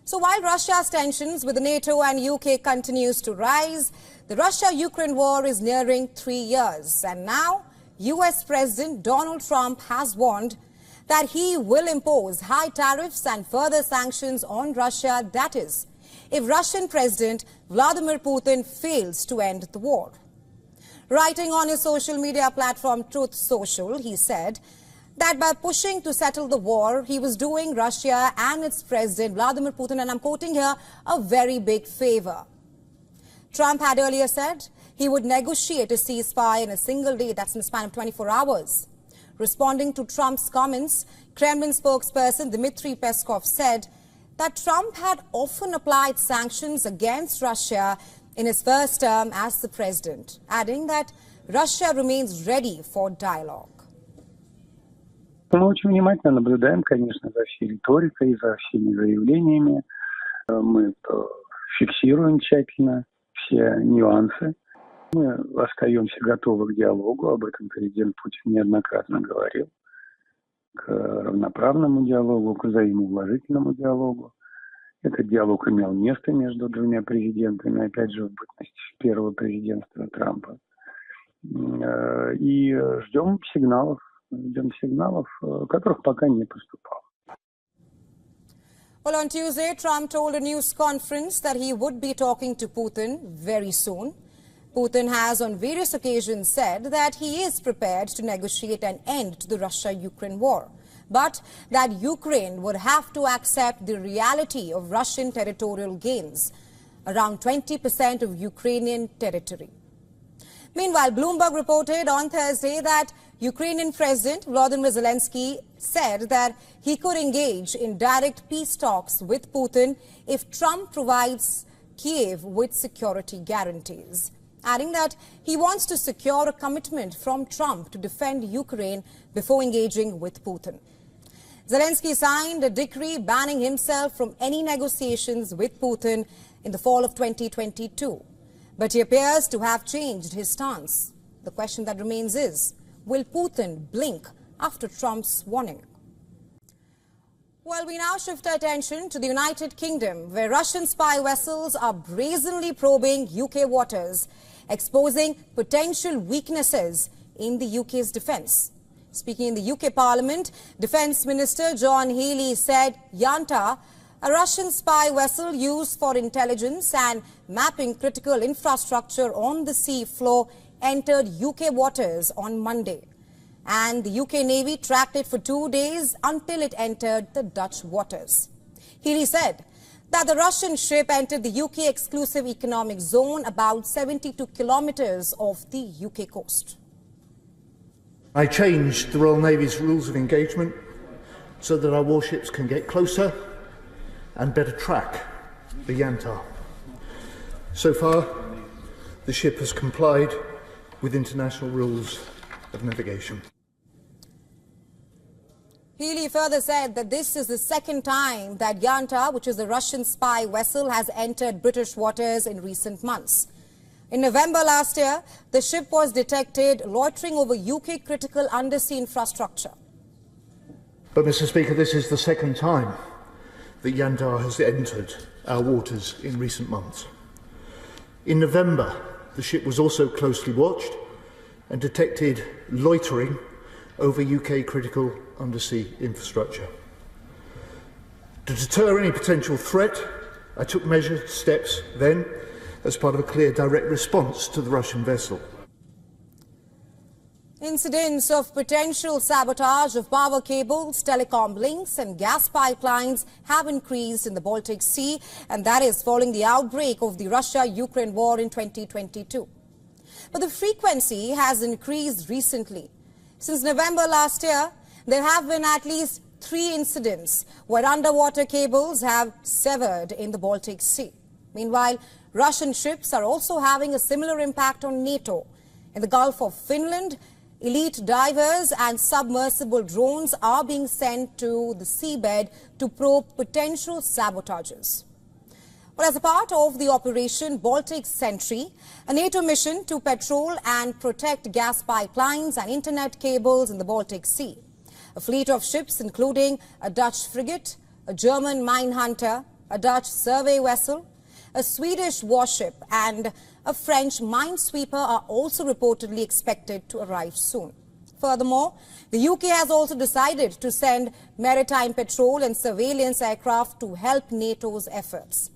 So while Russia's tensions with NATO and UK continues to rise, the Russia-Ukraine war is nearing 3 years. And now, US President Donald Trump has warned that he will impose high tariffs and further sanctions on Russia, that is, if Russian President Vladimir Putin fails to end the war. Writing on his social media platform Truth Social, he said that by pushing to settle the war, he was doing Russia and its President Vladimir Putin, and I'm quoting here, a very big favor. Trump had earlier said he would negotiate a ceasefire in a single day, that's in the span of 24 hours. Responding to Trump's comments, Kremlin spokesperson Dmitry Peskov said that Trump had often applied sanctions against Russia in his first term as the president, adding that Russia remains ready for dialogue. Мы очень внимательно наблюдаем, конечно, за всей риторикой, за всеми заявлениями. Мы фиксируем тщательно все нюансы. Мы остаемся готовы к диалогу, об этом президент Путин неоднократно говорил, к равноправному диалогу, к взаимоуважительному диалогу. Этот диалог имел место между двумя президентами, опять же, в бытность первого президентства Трампа. И ждем сигналов, которых пока не поступало. Well, on Tuesday, Trump told a news conference that he would be talking to Putin very soon. Putin has on various occasions said that he is prepared to negotiate an end to the Russia-Ukraine war, but that Ukraine would have to accept the reality of Russian territorial gains, around 20% of Ukrainian territory. Meanwhile, Bloomberg reported on Thursday that Ukrainian President Volodymyr Zelensky said that he could engage in direct peace talks with Putin if Trump provides Kiev with security guarantees, adding that he wants to secure a commitment from Trump to defend Ukraine before engaging with Putin. Zelensky signed a decree banning himself from any negotiations with Putin in the fall of 2022. But he appears to have changed his stance. The question that remains is, will Putin blink after Trump's warning? Well, we now shift our attention to the United Kingdom, where Russian spy vessels are brazenly probing UK waters, exposing potential weaknesses in the UK's defence. Speaking in the UK Parliament, Defence Minister John Healey said Yanta, a Russian spy vessel used for intelligence and mapping critical infrastructure on the sea floor, entered UK waters on Monday. And the UK Navy tracked it for 2 days until it entered the Dutch waters. Healey said that the Russian ship entered the UK exclusive economic zone about 72 kilometres off the UK coast. I changed the Royal Navy's rules of engagement so that our warships can get closer and better track the Yanta. So far, the ship has complied with international rules of navigation. Healey further said that this is the second time that Yanta, which is a Russian spy vessel, has entered British waters in recent months. In November last year, the ship was detected loitering over UK critical undersea infrastructure. But, Mr. Speaker, this is the second time that Yanta has entered our waters in recent months. In November, the ship was also closely watched and detected loitering over UK critical undersea infrastructure. To deter any potential threat, I took measured steps then as part of a clear direct response to the Russian vessel. Incidents of potential sabotage of power cables, telecom links and gas pipelines have increased in the Baltic Sea, and that is following the outbreak of the Russia-Ukraine war in 2022. But the frequency has increased recently. Since November last year, there have been at least 3 incidents where underwater cables have severed in the Baltic Sea. Meanwhile, Russian ships are also having a similar impact on NATO. In the Gulf of Finland, elite divers and submersible drones are being sent to the seabed to probe potential sabotages. Well, as a part of the Operation Baltic Sentry, a NATO mission to patrol and protect gas pipelines and internet cables in the Baltic Sea. A fleet of ships, including a Dutch frigate, a German mine hunter, a Dutch survey vessel, a Swedish warship and a French minesweeper are also reportedly expected to arrive soon. Furthermore, the UK has also decided to send maritime patrol and surveillance aircraft to help NATO's efforts.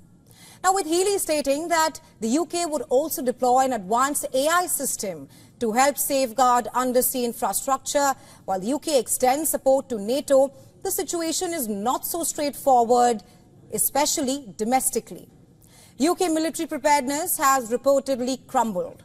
Now, with Healy stating that the UK would also deploy an advanced AI system to help safeguard undersea infrastructure, while the UK extends support to NATO, the situation is not so straightforward, especially domestically. UK military preparedness has reportedly crumbled.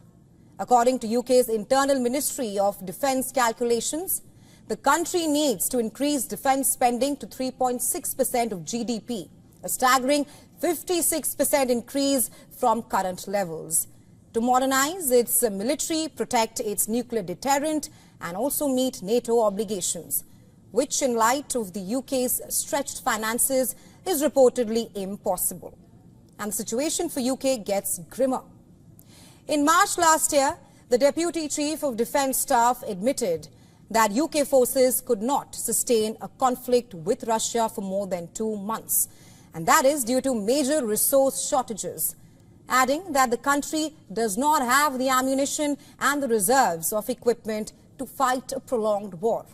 According to UK's Internal Ministry of Defence calculations, the country needs to increase defence spending to 3.6% of GDP, a staggering 56% increase from current levels, to modernize its military, protect its nuclear deterrent and also meet NATO obligations, which in light of the UK's stretched finances is reportedly impossible. And the situation for UK gets grimmer. In March last year, the Deputy Chief of Defence Staff admitted that UK forces could not sustain a conflict with Russia for more than 2 months. And that is due to major resource shortages, adding that the country does not have the ammunition and the reserves of equipment to fight a prolonged war.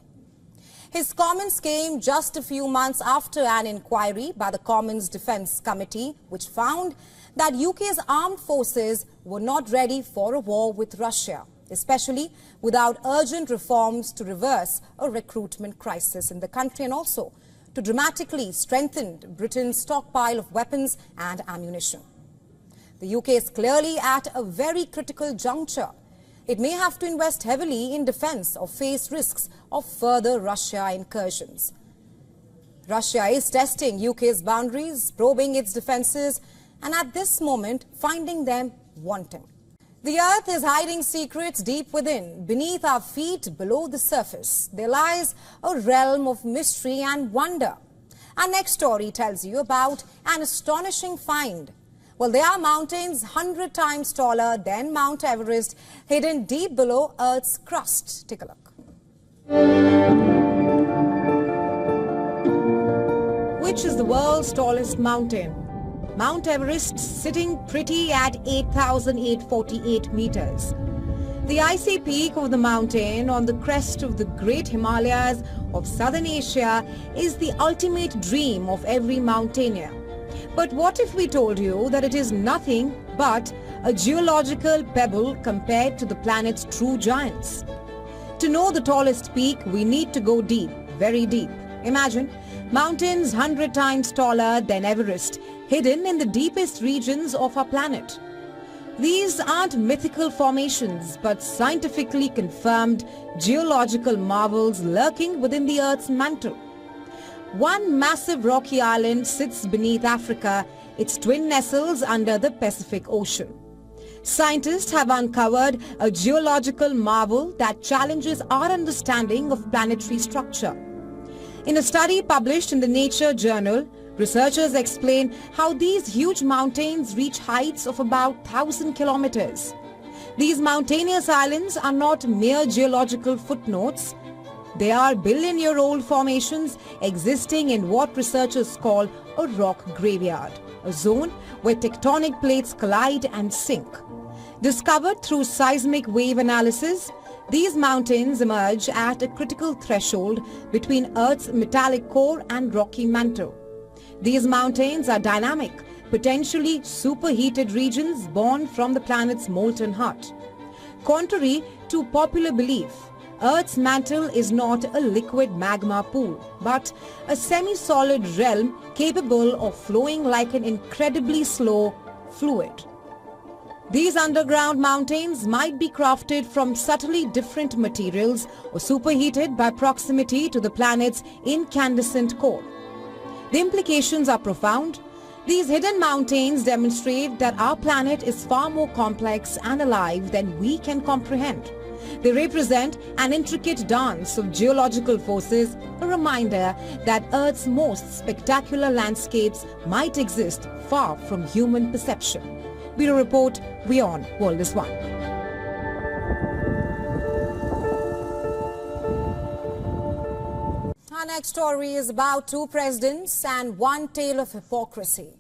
His comments came just a few months after an inquiry by the Commons Defence Committee, which found that UK's armed forces were not ready for a war with Russia, especially without urgent reforms to reverse a recruitment crisis in the country and also to dramatically strengthen Britain's stockpile of weapons and ammunition. The UK is clearly at a very critical juncture. It may have to invest heavily in defence or face risks of further Russia incursions. Russia is testing UK's boundaries, probing its defences, and at this moment finding them wanting. The earth is hiding secrets deep within. Beneath our feet, below the surface, there lies a realm of mystery and wonder. Our next story tells you about an astonishing find. Well, there are mountains 100 times taller than Mount Everest, hidden deep below Earth's crust. Take a look. Which is the world's tallest mountain? Mount Everest, sitting pretty at 8,848 meters. The icy peak of the mountain on the crest of the great Himalayas of southern Asia is the ultimate dream of every mountaineer. But what if we told you that it is nothing but a geological pebble compared to the planet's true giants? To know the tallest peak, we need to go deep, very deep. Imagine mountains 100 times taller than Everest, hidden in the deepest regions of our planet. These aren't mythical formations, but scientifically confirmed geological marvels lurking within the Earth's mantle. One massive rocky island sits beneath Africa, its twin nestles under the Pacific Ocean. Scientists have uncovered a geological marvel that challenges our understanding of planetary structure. In a study published in the Nature journal, researchers explain how these huge mountains reach heights of about 1,000 kilometers. These mountainous islands are not mere geological footnotes. They are billion-year-old formations existing in what researchers call a rock graveyard, a zone where tectonic plates collide and sink. Discovered through seismic wave analysis, these mountains emerge at a critical threshold between Earth's metallic core and rocky mantle. These mountains are dynamic, potentially superheated regions born from the planet's molten heart. Contrary to popular belief, Earth's mantle is not a liquid magma pool, but a semi-solid realm capable of flowing like an incredibly slow fluid. These underground mountains might be crafted from subtly different materials or superheated by proximity to the planet's incandescent core. The implications are profound. These hidden mountains demonstrate that our planet is far more complex and alive than we can comprehend. They represent an intricate dance of geological forces, a reminder that Earth's most spectacular landscapes might exist far from human perception. Bureau Report, WION World is One. Our next story is about two presidents and one tale of hypocrisy.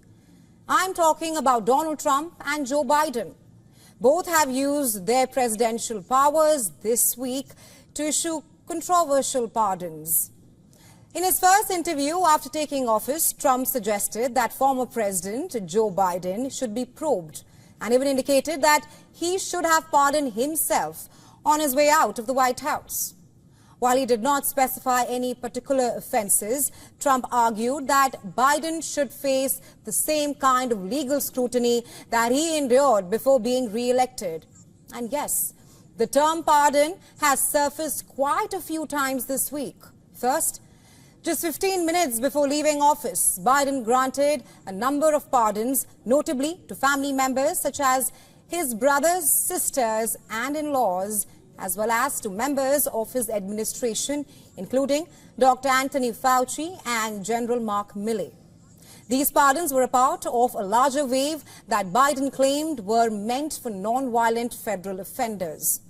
I'm talking about Donald Trump and Joe Biden. Both have used their presidential powers this week to issue controversial pardons. In his first interview after taking office, Trump suggested that former President Joe Biden should be probed and even indicated that he should have pardoned himself on his way out of the White House. While he did not specify any particular offenses, Trump argued that Biden should face the same kind of legal scrutiny that he endured before being re-elected. And yes, the term pardon has surfaced quite a few times this week. First, just 15 minutes before leaving office, Biden granted a number of pardons, notably to family members such as his brothers, sisters and in-laws, as well as to members of his administration, including Dr. Anthony Fauci and General Mark Milley. These pardons were a part of a larger wave that Biden claimed were meant for non-violent federal offenders.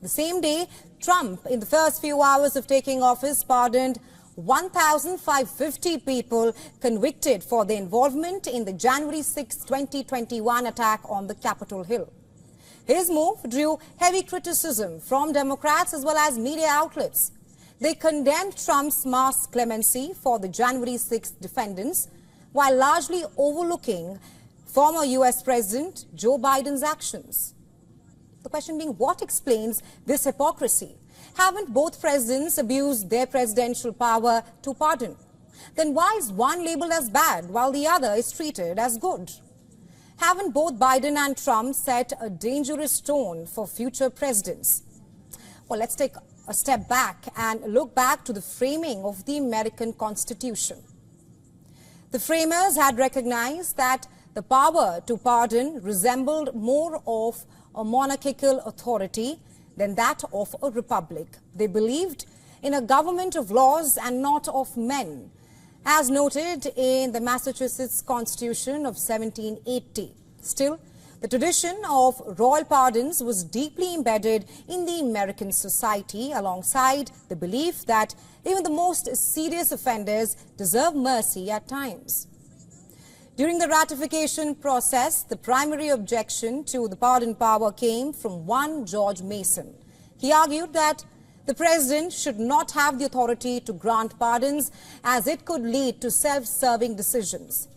The same day, Trump, in the first few hours of taking office, pardoned 1,550 people convicted for their involvement in the January 6, 2021 attack on the Capitol Hill. His move drew heavy criticism from Democrats as well as media outlets. They condemned Trump's mass clemency for the January 6 defendants, while largely overlooking former U.S. President Joe Biden's actions. The question being, what explains this hypocrisy? Haven't both presidents abused their presidential power to pardon? Then why is one labeled as bad while the other is treated as good? Haven't both Biden and Trump set a dangerous tone for future presidents? Well, let's take a step back and look back to the framing of the American Constitution. The framers had recognized that the power to pardon resembled more of a monarchical authority than that of a republic. They believed in a government of laws and not of men, as noted in the Massachusetts Constitution of 1780. Still, the tradition of royal pardons was deeply embedded in the American society, alongside the belief that even the most serious offenders deserve mercy at times. During the ratification process, the primary objection to the pardon power came from one George Mason. He argued that the president should not have the authority to grant pardons, as it could lead to self-serving decisions.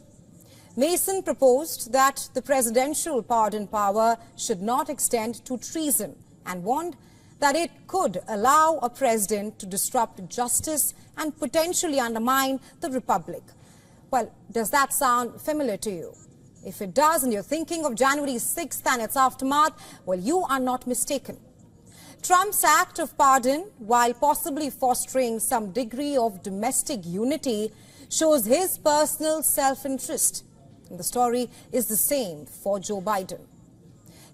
Mason proposed that the presidential pardon power should not extend to treason and warned that it could allow a president to disrupt justice and potentially undermine the republic. Well, does that sound familiar to you? If it does and you're thinking of January 6th and its aftermath, well, you are not mistaken. Trump's act of pardon, while possibly fostering some degree of domestic unity, shows his personal self-interest. And the story is the same for Joe Biden.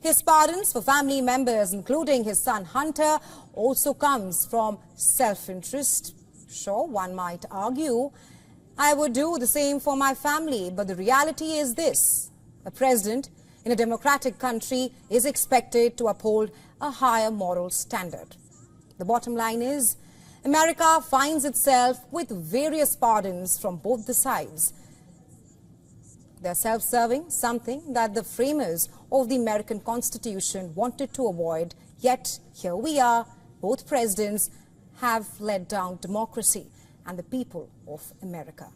His pardons for family members, including his son Hunter, also comes from self-interest. Sure, one might argue, I would do the same for my family, but the reality is this: a president in a democratic country is expected to uphold a higher moral standard. The bottom line is, America finds itself with various pardons from both the sides. They're self-serving, something that the framers of the American Constitution wanted to avoid. Yet, here we are, both presidents have let down democracy and the people of America.